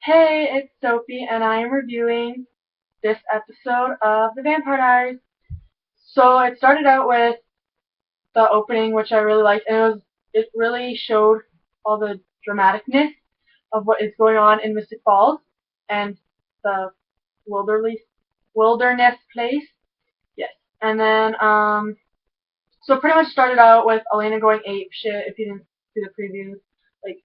Hey, it's Sophie, and I am reviewing this episode of The Vampire Diaries. So it started out with the opening, which I really liked, and it really showed all the dramaticness of what is going on in Mystic Falls and the wilderness wilderness place. Yes, and then so it pretty much started out with Elena going ape shit. If you didn't see the previews, like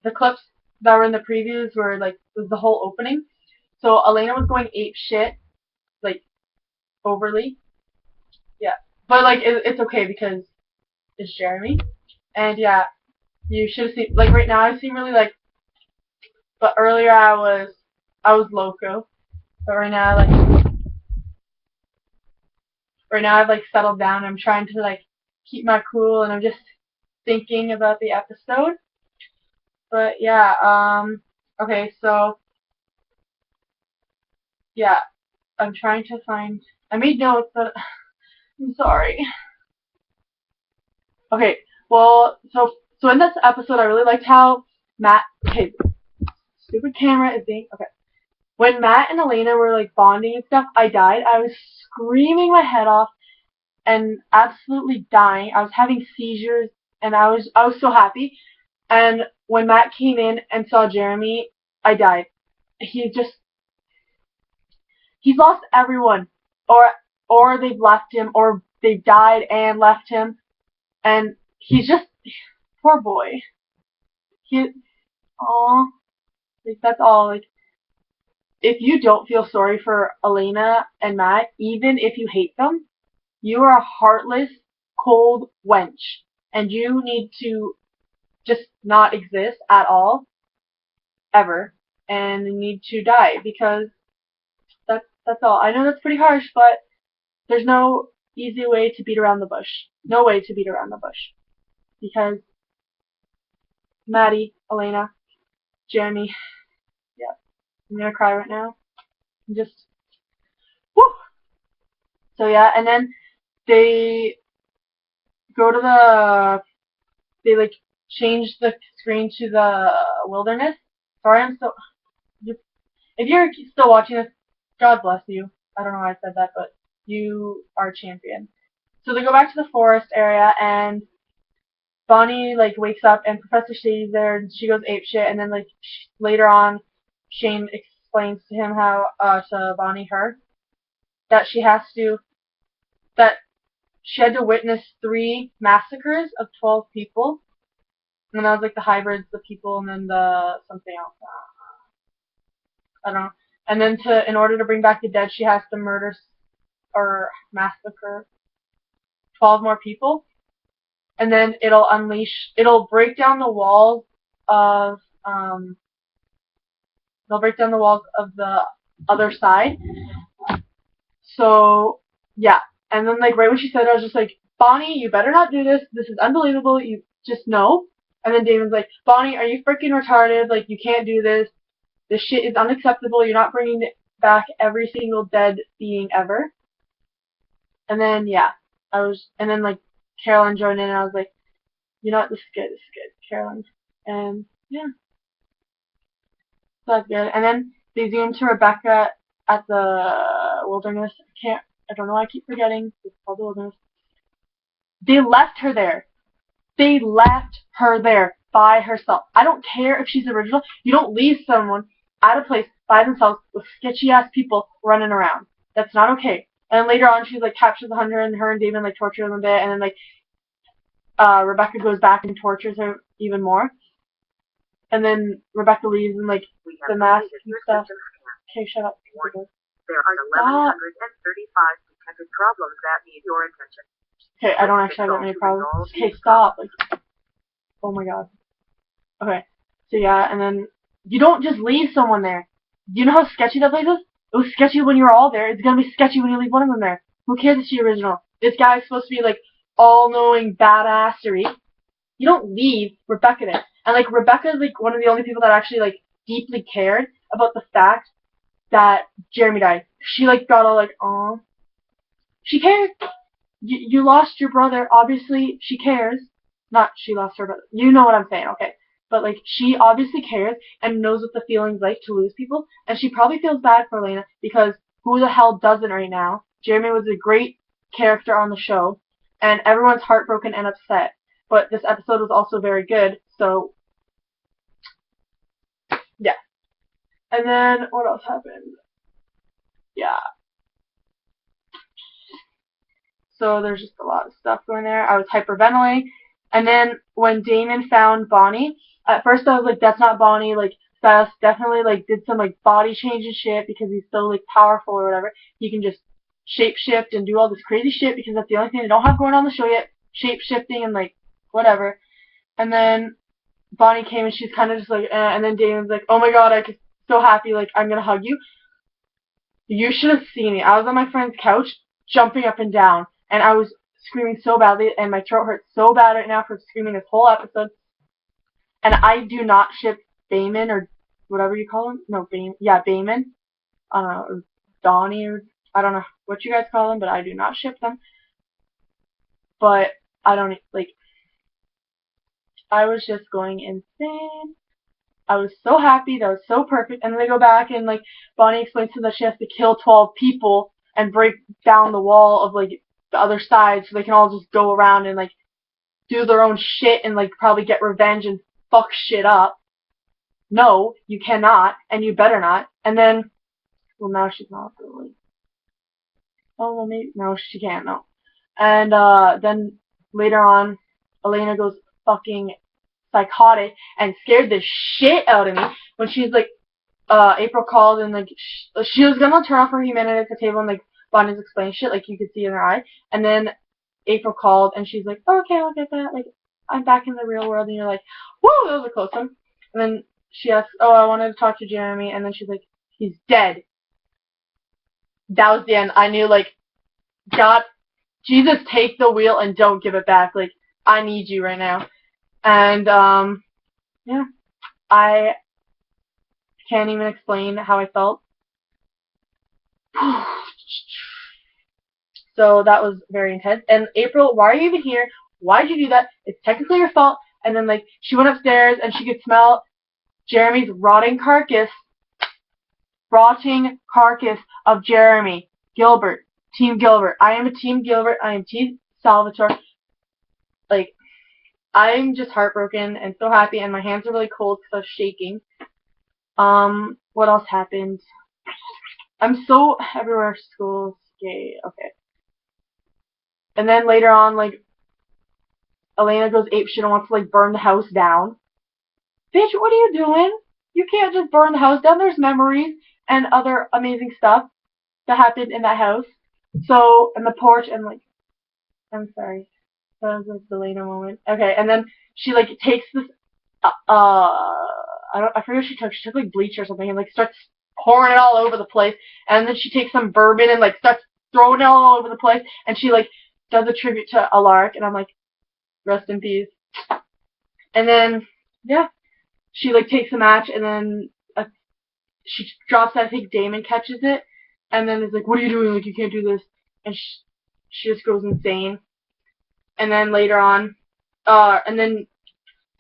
the clips that were in the previews were like was the whole opening. So Elena was going ape shit, like overly, yeah. But like it's okay because it's Jeremy, and yeah, you should have seen like right now I seem really like, but earlier I was loco, but right now I've like settled down. I'm trying to like keep my cool, and I'm just thinking about the episode. But yeah, okay, so yeah, I'm trying to find. I made notes, but I'm sorry. Okay, well, so in this episode, I really liked how Matt. Okay, stupid camera is being okay. When Matt and Elena were like bonding and stuff, I died. I was screaming my head off and absolutely dying. I was having seizures, and I was so happy. And when Matt came in and saw Jeremy, I died. He just he's lost everyone, or they've left him, or they've died and left him, and he's just poor boy. He, aw, like that's all. Like if you don't feel sorry for Elena and Matt, even if you hate them, you are a heartless, cold wench, and you need to just not exist at all, ever, and you need to die because that's all. I know that's pretty harsh, but there's no easy way to beat around the bush. No way to beat around the bush because Maddie, Elena, Jeremy, yeah, I'm gonna cry right now. I'm just, woo. So yeah, and then they go to they like change the screen to the wilderness. Sorry, I'm so. If you're still watching this, God bless you. I don't know why I said that, but you are a champion. So they go back to the forest area, and Bonnie like wakes up, and Professor Shady's there, and she goes ape shit, and then like later on, Shane explains to him how to Bonnie her that that she had to witness 3 massacres of 12 people. And that was like the hybrids, the people, and then the something else. I don't know. And then in order to bring back the dead, she has to murder or massacre 12 more people. And then it'll break down the walls of, they'll break down the walls of the other side. So, yeah. And then, like, right when she said it, I was just like, Bonnie, you better not do this. This is unbelievable. You just know. And then Damon's like, Bonnie, are you freaking retarded? Like, you can't do this. This shit is unacceptable. You're not bringing back every single dead being ever. And then, yeah. And then, like, Carolyn joined in, and I was like, you know what? This is good, Carolyn. And, yeah. So that's good. And then they zoom to Rebekah at the wilderness. I don't know why I keep forgetting. It's called the wilderness. They left her there. They left her there by herself. I don't care if she's original. You don't leave someone at a place by themselves with sketchy ass people running around. That's not okay. And then later on, she's like captures the hunter, and her and Damon like torture them a bit, and then like Rebekah goes back and tortures her even more. And then Rebekah leaves, and like the mask and stuff. Okay, shut up. There are 1,135 detected problems that need your attention. Okay, I don't actually have that many problems. Okay, stop. Like, oh my god. Okay, so yeah, and then you don't just leave someone there. Do you know how sketchy that place is? It was sketchy when you were all there. It's gonna be sketchy when you leave one of them there. Who cares if she's original? This guy's supposed to be like all-knowing badassery. You don't leave Rebekah there. And like Rebekah is like one of the only people that actually like deeply cared about the fact that Jeremy died. She like got all like, aw. She cared. You lost your brother. Obviously, she cares. Not she lost her brother. You know what I'm saying, okay? but like she obviously cares and knows what the feeling's like to lose people, and she probably feels bad for Elena because who the hell doesn't right now? Jeremy was a great character on the show, and everyone's heartbroken and upset. But this episode was also very good, so yeah. And then what else happened? Yeah. So there's just a lot of stuff going there. I was hyperventilating. And then when Damon found Bonnie, at first I was like, that's not Bonnie. Like, Silas definitely like did some like body change and shit because he's so like powerful or whatever. He can just shape shift and do all this crazy shit because that's the only thing they don't have going on the show yet. Shape shifting and like whatever. And then Bonnie came and she's kind of just like, and then Damon's like, oh my god, I'm so happy. Like, I'm gonna hug you. You should have seen me. I was on my friend's couch jumping up and down. And I was screaming so badly, and my throat hurts so bad right now from screaming this whole episode. And I do not ship Damon or whatever you call him. No, Damon. Or Donnie, or I don't know what you guys call them, but I do not ship them. But I don't, like, I was just going insane. I was so happy. That was so perfect. And then they go back, and, like, Bonnie explains to them that she has to kill 12 people and break down the wall of, like, the other side so they can all just go around and like do their own shit and like probably get revenge and fuck shit up. No, you cannot, and you better not. And then, well, now she's not really. Oh, well, maybe no, she can't. No. And then later on, Elena goes fucking psychotic and scared the shit out of me when she's like, April called and like she was gonna turn off her humanity at the table and like Bonnie's explaining shit like you could see in her eye, and then April called and she's like, oh, okay, I'll get that. Like, I'm back in the real world, and you're like, whoa, that was a close one. And then she asks, oh, I wanted to talk to Jeremy, and then she's like, he's dead. That was the end. I knew, like, God, Jesus, take the wheel and don't give it back. Like, I need you right now. And, yeah, I can't even explain how I felt. So that was very intense. And April, why are you even here? Why'd you do that? It's technically your fault. And then, like, she went upstairs and she could smell Jeremy's rotting carcass of Jeremy. Gilbert. Team Gilbert. I am a Team Gilbert. I am Team Salvatore. Like, I'm just heartbroken and so happy, and my hands are really cold because I was shaking. What else happened? I'm so everywhere. School's gay. Okay. And then later on, like, Elena goes apeshit and wants to, like, burn the house down. Bitch, what are you doing? You can't just burn the house down. There's memories and other amazing stuff that happened in that house. So, and the porch, and, like, I'm sorry. That was a Elena moment. Okay, and then she, like, takes this, I forget what she took. She took, like, bleach or something and, like, starts pouring it all over the place. And then she takes some bourbon and, like, starts throwing it all over the place. And she, like, does a tribute to Alark, and I'm like, rest in peace. And then, yeah, she, like, takes a match, and then she drops it. I think Damon catches it, and then is like, what are you doing? Like, you can't do this. And she just goes insane. And then later on, and then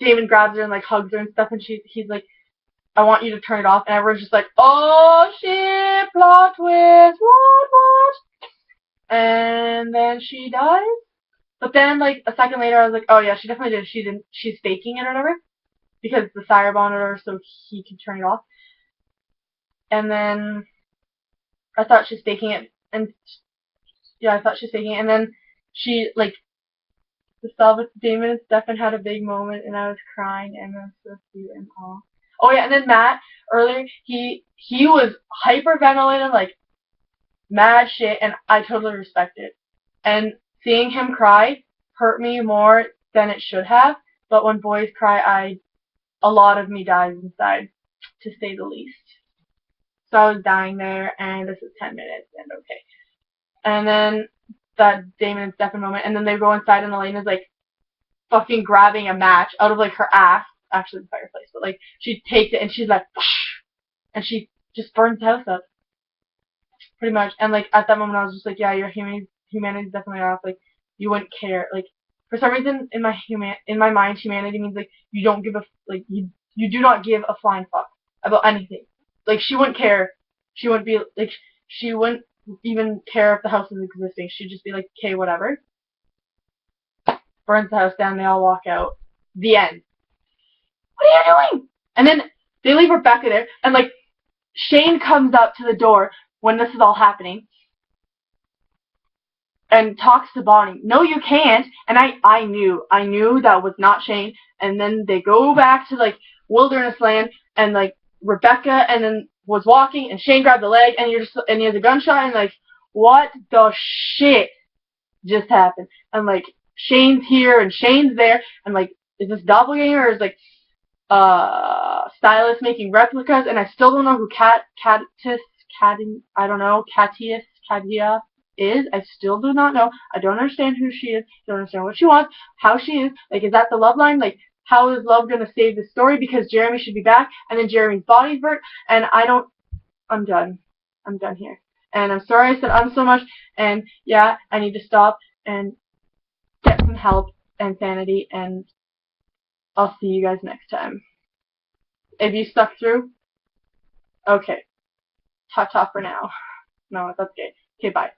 Damon grabs her and, like, hugs her and stuff, and he's like, I want you to turn it off. And everyone's just like, oh, shit, plot twist, what? And then she dies. But then, like, a second later, I was like, oh, yeah, she definitely did. She's faking it or whatever. Because the sire bonded her so he can turn it off. And then I thought she was faking it. And, yeah, I thought she was faking it. And then she, like, Damon and Stefan had a big moment, and I was crying, and I was so cute and all. Oh, yeah, and then Matt, earlier, he was hyperventilating, like, mad shit, and I totally respect it. And seeing him cry hurt me more than it should have, but when boys cry, a lot of me dies inside, to say the least. So I was dying there, and this is 10 minutes, and okay. And then that Damon and Stefan moment, and then they go inside, and Elena's, like, fucking grabbing a match out of, like, her ass, actually the fireplace, but, like, she takes it, and she's like, whoosh, and she just burns the house up. Pretty much. And, like, at that moment, I was just like, yeah, your humanity's definitely off. Like, you wouldn't care. Like, For some reason, in my mind, humanity means like you don't give a you do not give a flying fuck about anything. Like she wouldn't care. She wouldn't be like she wouldn't even care if the house is existing. She'd just be like, okay, whatever. Burns the house down. They all walk out. The end. What are you doing? And then they leave Rebekah there, and like Shane comes up to the door when this is all happening and talks to Bonnie. No, you can't. And I knew that was not Shane. And then they go back to like wilderness land, and like Rebekah and then was walking, and Shane grabbed the leg, and he has a gunshot, and like what the shit just happened? And like Shane's here and Shane's there, and like is this doppelganger or is like stylist making replicas? And I still don't know who Katia is. I still do not know. I don't understand who she is. Don't understand what she wants. How she is. Like, is that the love line? Like, how is love gonna save the story? Because Jeremy should be back, and then Jeremy's body's burnt, and I'm done. I'm done here. And I'm sorry I said so much, and yeah, I need to stop and get some help and sanity, and I'll see you guys next time. If you stuck through, okay. Ta-ta for now. No, that's okay. Okay, bye.